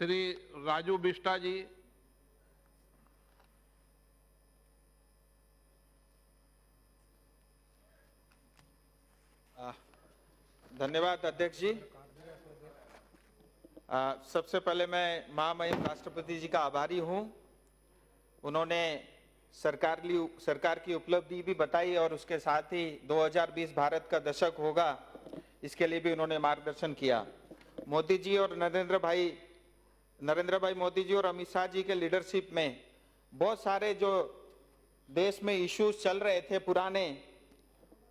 श्री राजू बिष्टा जी। धन्यवाद अध्यक्ष जी। सबसे पहले मैं महामहिम राष्ट्रपति जी का आभारी हूं। उन्होंने सरकार की उपलब्धि भी बताई और उसके साथ ही 2020 भारत का दशक होगा, इसके लिए भी उन्होंने मार्गदर्शन किया। मोदी जी और नरेंद्र भाई मोदी जी और अमित शाह जी के लीडरशिप में बहुत सारे जो देश में इश्यूज चल रहे थे पुराने,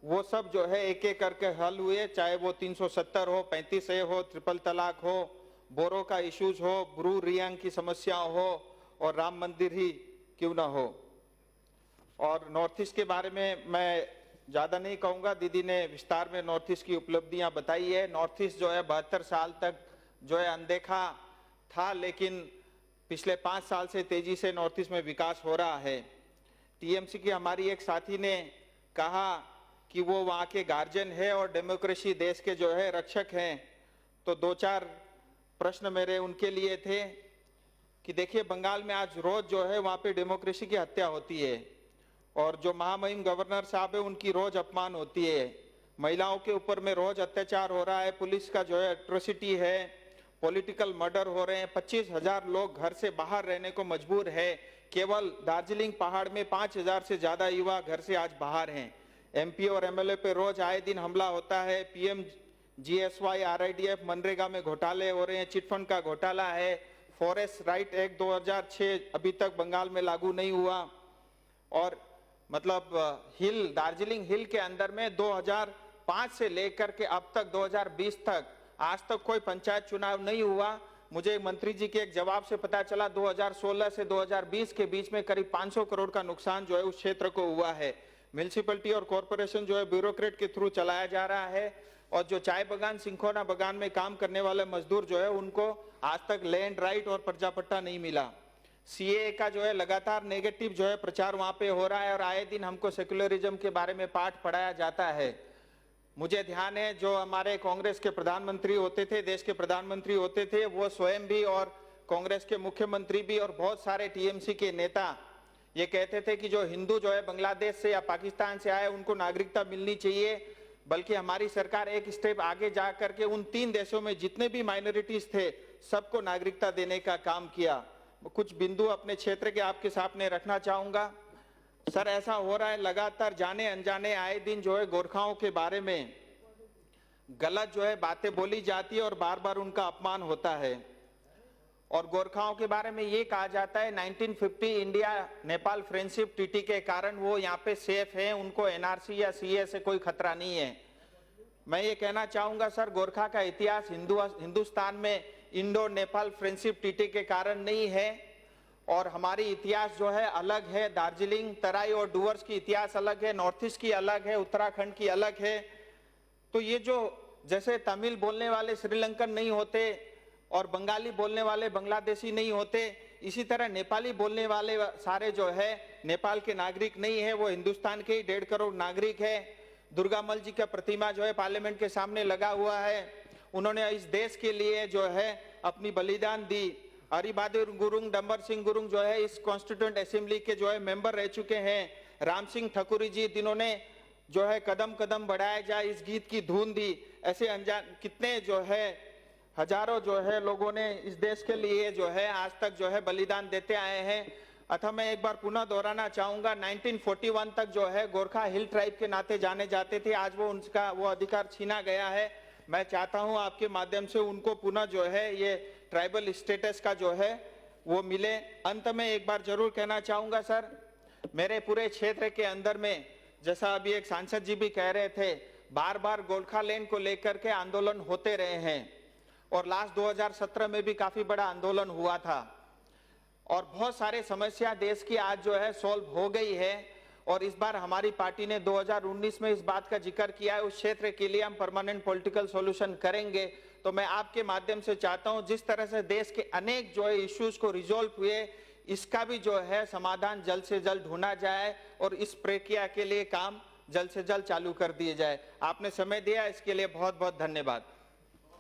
वो सब जो है एक एक करके हल हुए, चाहे वो 370 हो, 35A हो, ट्रिपल तलाक हो, बोरो का इश्यूज हो, ब्रू रियांग की समस्या हो और राम मंदिर ही क्यों ना हो। और नॉर्थ ईस्ट के बारे में मैं ज्यादा नहीं कहूंगा, दीदी ने विस्तार में नॉर्थ ईस्ट की उपलब्धियां बताई है। नॉर्थ ईस्ट जो है 72 साल तक जो है अनदेखा था, लेकिन पिछले 5 साल से तेजी से नॉर्थ ईस्ट में विकास हो रहा है। टीएमसी की हमारी एक साथी ने कहा कि वो वहाँ के गार्जियन है और डेमोक्रेसी देश के जो है रक्षक हैं, तो 2-4 प्रश्न मेरे उनके लिए थे कि देखिए बंगाल में आज रोज जो है वहाँ पे डेमोक्रेसी की हत्या होती है और जो महामहिम गवर्नर साहब है उनकी रोज अपमान होती है, महिलाओं के ऊपर में रोज अत्याचार हो रहा है, पुलिस का जो है एट्रोसिटी है, पॉलिटिकल मर्डर हो रहे हैं, 25,000 लोग घर से बाहर रहने को मजबूर है। केवल दार्जिलिंग पहाड़ में 5,000 से ज्यादा युवा घर से आज बाहर हैं। एमपी और एमएलए पे रोज आए दिन हमला होता है। पीएम जीएसवाई, आरआईडीएफ, मनरेगा में घोटाले हो रहे हैं, चिटफंड का घोटाला है। फॉरेस्ट राइट एक्ट 2006 अभी तक बंगाल में लागू नहीं हुआ और मतलब दार्जिलिंग हिल के अंदर में 2005 से लेकर के अब तक 2020 तक आज तक कोई पंचायत चुनाव नहीं हुआ। मुझे मंत्री जी के एक जवाब से पता चला 2016 से 2020 के बीच में करीब 500 करोड़ का नुकसान जो है उस क्षेत्र को हुआ है। म्युनिसिपैलिटी और कॉरपोरेशन जो है ब्यूरोक्रेट के थ्रू चलाया जा रहा है और जो चाय बगान, सिंखोना बगान में काम करने वाले मजदूर जो है उनको आज तक लैंड राइट और प्रजापट्टा नहीं मिला। सीए का जो है लगातार नेगेटिव जो है प्रचार वहां पे हो रहा है और आए दिन हमको सेक्युलरिज्म के बारे में पाठ पढ़ाया जाता है। मुझे ध्यान है जो हमारे कांग्रेस के प्रधानमंत्री होते थे, देश के प्रधानमंत्री होते थे, वो स्वयं भी और कांग्रेस के मुख्यमंत्री भी और बहुत सारे टीएमसी के नेता ये कहते थे कि जो हिंदू जो है बांग्लादेश से या पाकिस्तान से आए उनको नागरिकता मिलनी चाहिए। बल्कि हमारी सरकार एक स्टेप आगे जा करके उन 3 देशों में जितने भी माइनॉरिटीज थे सबको नागरिकता देने का काम किया। कुछ बिंदु अपने क्षेत्र के आपके सामने रखना चाहूंगा। सर, ऐसा हो रहा है लगातार जाने अनजाने आए दिन जो है गोरखाओं के बारे में गलत जो है बातें बोली जाती है और बार बार उनका अपमान होता है और गोरखाओं के बारे में ये कहा जाता है 1950 इंडिया नेपाल फ्रेंडशिप टीटी के कारण वो यहाँ पे सेफ है, उनको एनआरसी या सीए से कोई खतरा नहीं है। मैं ये कहना चाहूंगा सर, गोरखा का इतिहास हिंदुस्तान में इंडो नेपाल फ्रेंडशिप टीटी के कारण नहीं है और हमारी इतिहास जो है अलग है। दार्जिलिंग, तराई और डुवर्स की इतिहास अलग है, नॉर्थ ईस्ट की अलग है, उत्तराखंड की अलग है। तो ये जो जैसे तमिल बोलने वाले श्रीलंकन नहीं होते और बंगाली बोलने वाले बांग्लादेशी नहीं होते, इसी तरह नेपाली बोलने वाले सारे जो है नेपाल के नागरिक नहीं है, वो हिंदुस्तान के ही 1.5 करोड़ नागरिक है। दुर्गामल जी का प्रतिमा जो है पार्लियामेंट के सामने लगा हुआ है, उन्होंने इस देश के लिए जो है अपनी बलिदान दी। हरिबहादुर गुरुंग, डंबर सिंह गुरुंग जो है इस कॉन्स्टिट्यूएंट असेंबली के जो है मेंबर रह चुके हैं। राम सिंह ठकुरी जी जिन्होंने जो है कदम कदम बढ़ाया जाए इस गीत की धुन दी। ऐसे अनजान कितने जो है हजारों जो है लोगों ने इस देश के लिए जो है आज तक जो है बलिदान देते आए हैं। अतः मैं एक बार पुनः दोहराना चाहूंगा, 1941 तक जो है गोरखा हिल ट्राइब के नाते जाने जाते थे, आज वो उनका वो अधिकार छीना गया है। मैं चाहता हूं आपके माध्यम से उनको पुनः जो है ये ट्राइबल स्टेटस का जो है वो मिले। अंत में एक बार जरूर कहना चाहूंगा सर, मेरे पूरे क्षेत्र के अंदर में जैसा अभी एक सांसद जी भी कह रहे थे, बार बार गोरखालैंड को लेकर के आंदोलन होते रहे हैं और लास्ट 2017 में भी काफी बड़ा आंदोलन हुआ था और बहुत सारे समस्या देश की आज जो है सॉल्व हो गई है और इस बार हमारी पार्टी ने 2019 में इस बात का जिक्र किया है, उस क्षेत्र के लिए हम परमानेंट पॉलिटिकल सॉल्यूशन करेंगे। तो मैं आपके माध्यम से चाहता हूं जिस तरह से देश के अनेक जो है इश्यूज को रिजोल्व हुए, इसका भी जो है समाधान जल्द से जल्द ढूंढा जाए और इस प्रक्रिया के लिए काम जल्द से जल्द चालू कर दिए जाए। आपने समय दिया, इसके लिए बहुत बहुत धन्यवाद।